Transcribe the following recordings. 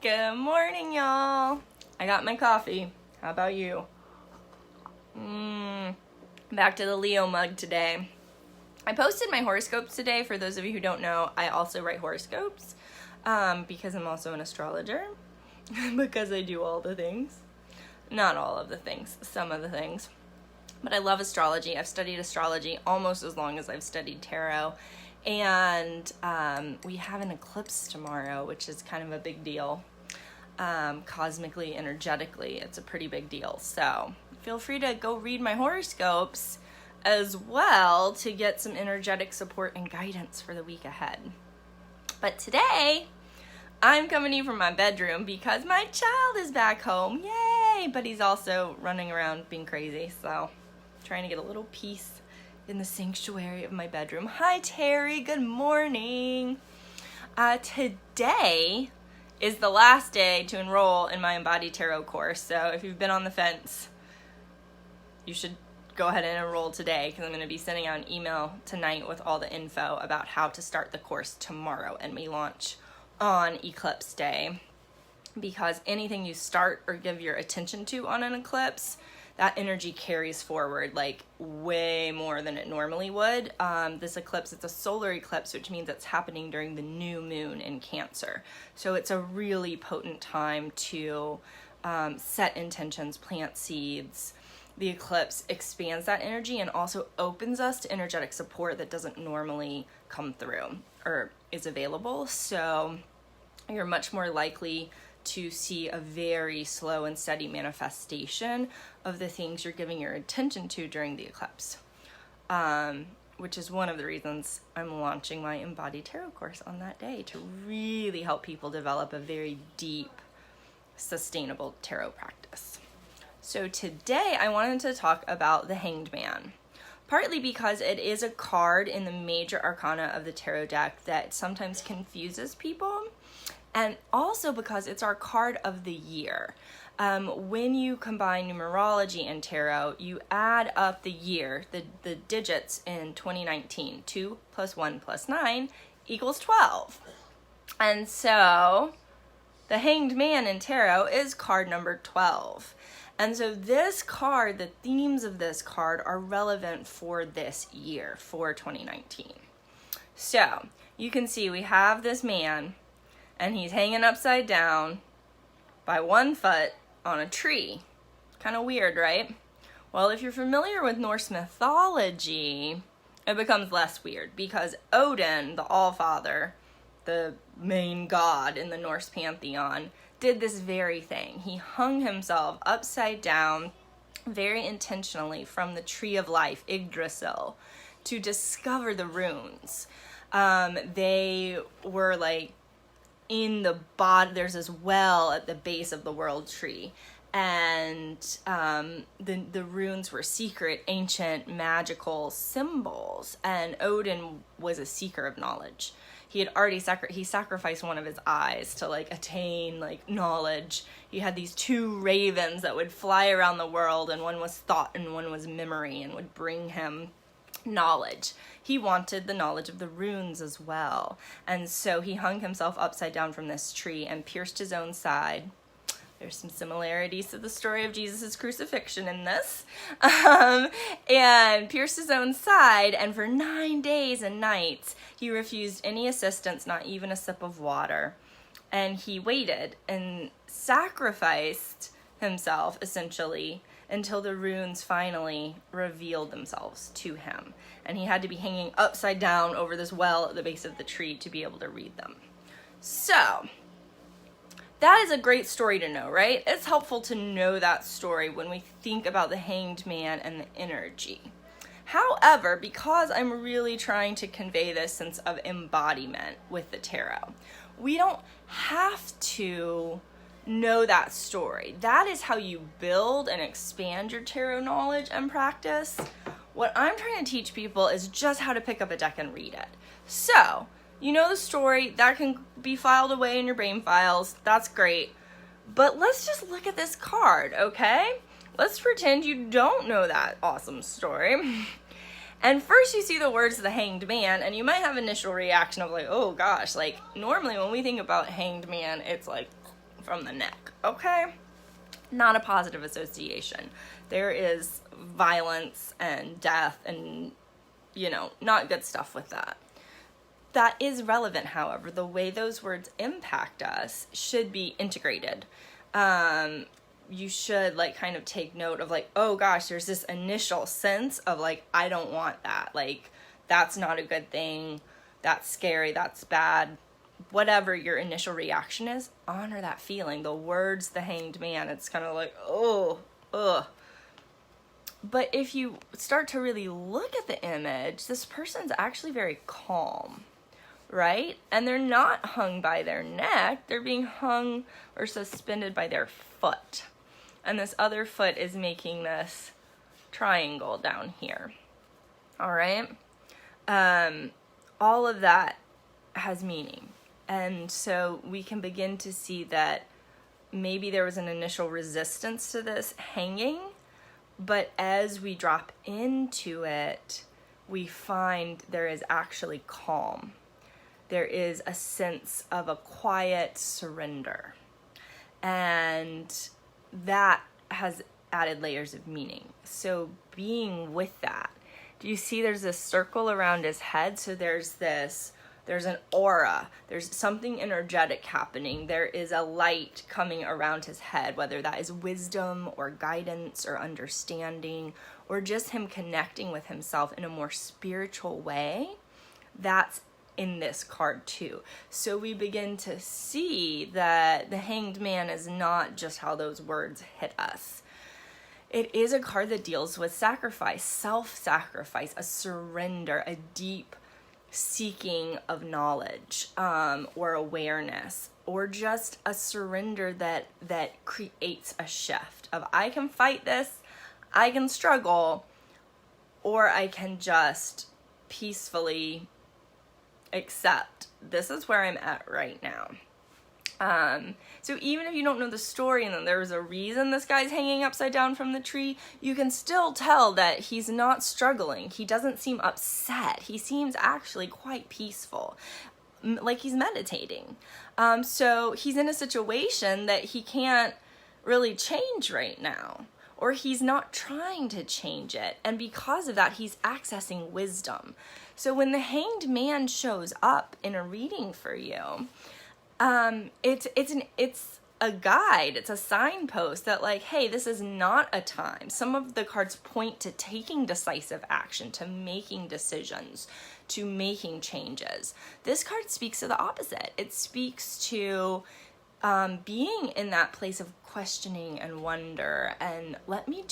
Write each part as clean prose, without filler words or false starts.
Good morning, y'all. I got my coffee. How about you? Back to the Leo mug today. I posted my horoscopes today. For those of you who don't know, I also write horoscopes because I'm also an astrologer because I do all the things. Not all of the things, some of the things. But I love astrology. I've studied astrology almost as long as I've studied tarot. And we have an eclipse tomorrow, which is kind of a big deal. Cosmically, energetically, it's a pretty big deal. So feel free to go read my horoscopes as well to get some energetic support and guidance for the week ahead. But today, I'm coming to you from my bedroom because my child is back home. Yay! But he's also running around being crazy. So trying to get a little peace in the sanctuary of my bedroom. Hi, Terry. Good morning. Today is the last day to enroll in my Embody Tarot course. So if you've been on the fence, you should go ahead and enroll today because I'm going to be sending out an email tonight with all the info about how to start the course tomorrow, and we launch on Eclipse Day. Because anything you start or give your attention to on an eclipse, that energy carries forward like way more than it normally would. This eclipse, it's a solar eclipse, which means it's happening during the new moon in Cancer. So it's a really potent time to set intentions, plant seeds. The eclipse expands that energy and also opens us to energetic support that doesn't normally come through or is available. So you're much more likely to see a very slow and steady manifestation of the things you're giving your attention to during the eclipse, which is one of the reasons I'm launching my Embody Tarot course on that day, to really help people develop a very deep, sustainable tarot practice. So today I wanted to talk about the Hanged Man, partly because it is a card in the major arcana of the tarot deck that sometimes confuses people, and also because it's our card of the year. When you combine numerology and tarot, you add up the year, the digits in 2019. 2 + 1 + 9 = 12. And so the Hanged Man in tarot is card number 12. And so this card, the themes of this card are relevant for this year, for 2019. So you can see we have this man, and he's hanging upside down by one foot on a tree. Kind of weird, right? Well, if you're familiar with Norse mythology, it becomes less weird because Odin, the Allfather, the main god in the Norse pantheon, did this very thing. He hung himself upside down very intentionally from the tree of life, Yggdrasil, to discover the runes. They were like in the bottom, there's this well at the base of the world tree, and the runes were secret, ancient, magical symbols, and Odin was a seeker of knowledge. He had already sacrificed one of his eyes to like attain like knowledge. He had these two ravens that would fly around the world, and one was thought and one was memory, and would bring him knowledge. He wanted the knowledge of the runes as well. And so he hung himself upside down from this tree and pierced his own side. There's some similarities to the story of Jesus' crucifixion in this. And pierced his own side, and for 9 days and nights, he refused any assistance, not even a sip of water. And he waited and sacrificed himself, essentially, until the runes finally revealed themselves to him. And he had to be hanging upside down over this well at the base of the tree to be able to read them. So that is a great story to know, right? It's helpful to know that story when we think about the Hanged Man and the energy. However, because I'm really trying to convey this sense of embodiment with the tarot, we don't have to know that story. That is how you build and expand your tarot knowledge and practice. What I'm trying to teach people is just how to pick up a deck and read it. So, you know the story, that can be filed away in your brain files, that's great. But let's just look at this card, okay? Let's pretend you don't know that awesome story. And first you see the words the Hanged Man, and you might have initial reaction of like, oh gosh, like normally when we think about Hanged Man, it's like from the neck, okay? Not a positive association. There is violence and death and, not good stuff with that. That is relevant, however. The way those words impact us should be integrated. You should kind of take note of oh gosh, there's this initial sense of I don't want that. That's not a good thing. That's scary. That's bad. Whatever your initial reaction is, honor that feeling. The words, the Hanged Man, it's kind of oh, ugh. But if you start to really look at the image, this person's actually very calm, right? And they're not hung by their neck. They're being hung or suspended by their foot. And this other foot is making this triangle down here. All right? All of that has meaning. And so we can begin to see that maybe there was an initial resistance to this hanging, but as we drop into it, we find there is actually calm. There is a sense of a quiet surrender. And that has added layers of meaning. So being with that, do you see there's this circle around his head? So there's an aura, there's something energetic happening. There is a light coming around his head, whether that is wisdom or guidance or understanding, or just him connecting with himself in a more spiritual way. That's in this card too. So we begin to see that the Hanged Man is not just how those words hit us. It is a card that deals with sacrifice, self-sacrifice, a surrender, a deep seeking of knowledge or awareness, or just a surrender that creates a shift of I can fight this, I can struggle, or I can just peacefully accept this is where I'm at right now. So even if you don't know the story and then there's a reason this guy's hanging upside down from the tree, you can still tell that he's not struggling. He doesn't seem upset. He seems actually quite peaceful, like he's meditating. So he's in a situation that he can't really change right now, or he's not trying to change it. And because of that, he's accessing wisdom. So when the Hanged Man shows up in a reading for you, it's a guide, it's a signpost that hey, this is not a time. Some of the cards point to taking decisive action, to making decisions, to making changes. This card speaks to the opposite. It speaks to being in that place of questioning and wonder, and let me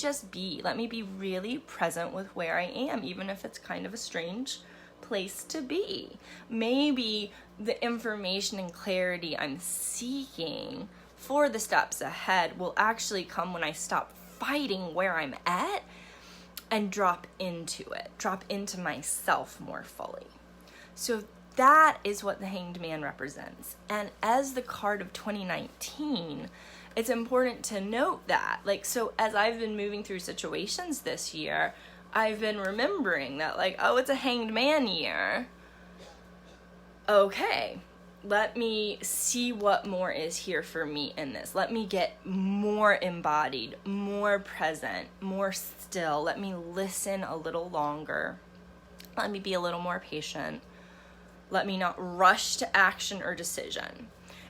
be really present with where I am, even if it's kind of a strange place to be. Maybe the information and clarity I'm seeking for the steps ahead will actually come when I stop fighting where I'm at and drop into myself more fully. So that is what the Hanged Man represents. And as the card of 2019, it's important to note that, so as I've been moving through situations this year, I've been remembering that oh, it's a Hanged Man year. Okay, let me see what more is here for me in this. Let me get more embodied, more present, more still. Let me listen a little longer. Let me be a little more patient. Let me not rush to action or decision.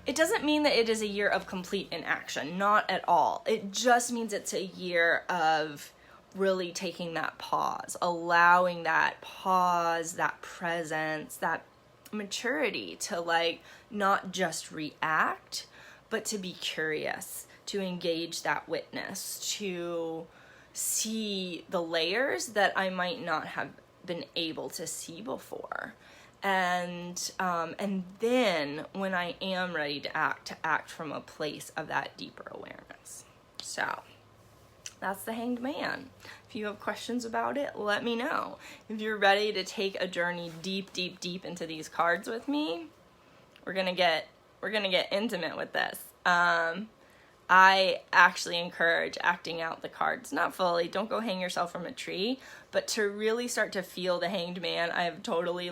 It doesn't mean that it is a year of complete inaction, not at all. It just means it's a year of really taking that pause, allowing that pause, that presence, that maturity to not just react, but to be curious, to engage that witness, to see the layers that I might not have been able to see before. And then when I am ready to act from a place of that deeper awareness. So that's the Hanged Man. If you have questions about it, let me know. If you're ready to take a journey deep, deep, deep into these cards with me, we're gonna get intimate with this. I actually encourage acting out the cards, not fully, don't go hang yourself from a tree, but to really start to feel the Hanged Man. I have totally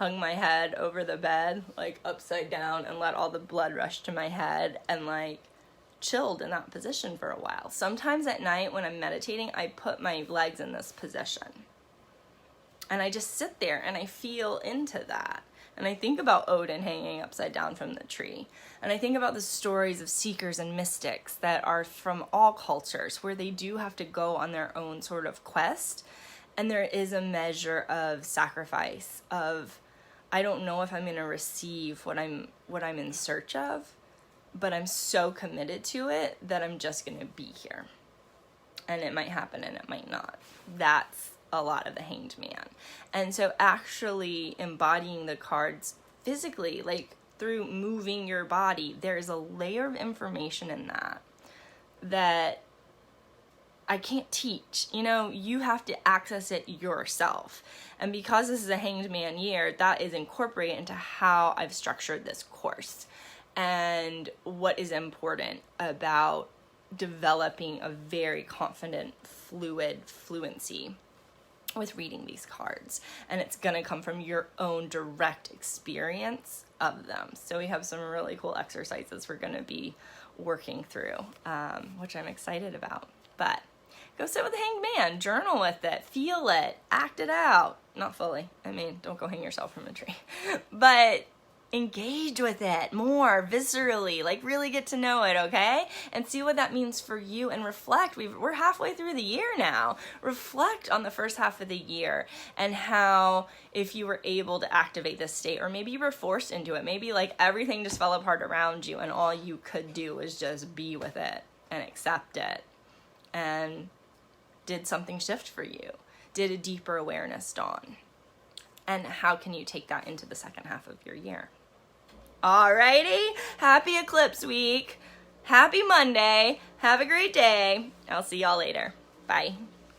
hung my head over the bed, like upside down, and let all the blood rush to my head, and like chilled in that position for a while. Sometimes at night when I'm meditating, I put my legs in this position. And I just sit there and I feel into that. And I think about Odin hanging upside down from the tree. And I think about the stories of seekers and mystics that are from all cultures, where they do have to go on their own sort of quest. And there is a measure of sacrifice, of, I don't know if I'm going to receive what I'm in search of, but I'm so committed to it that I'm just going to be here. And it might happen and it might not. That's a lot of the Hanged Man. And so actually embodying the cards physically, like through moving your body, there's a layer of information in that I can't teach. You know, you have to access it yourself. And because this is a Hanged Man year, that is incorporated into how I've structured this course. And what is important about developing a very confident, fluency with reading these cards. And it's going to come from your own direct experience of them. So we have some really cool exercises we're going to be working through, which I'm excited about. But go sit with the Hanged Man, journal with it, feel it, act it out. Not fully. I mean, don't go hang yourself from a tree. But engage with it more viscerally, like really get to know it, okay? And see what that means for you and reflect. We're halfway through the year now. Reflect on the first half of the year and how, if you were able to activate this state, or maybe you were forced into it, maybe like everything just fell apart around you and all you could do was just be with it and accept it. And did something shift for you? Did a deeper awareness dawn? And how can you take that into the second half of your year? Alrighty, happy eclipse week. Happy Monday. Have a great day. I'll see y'all later. Bye.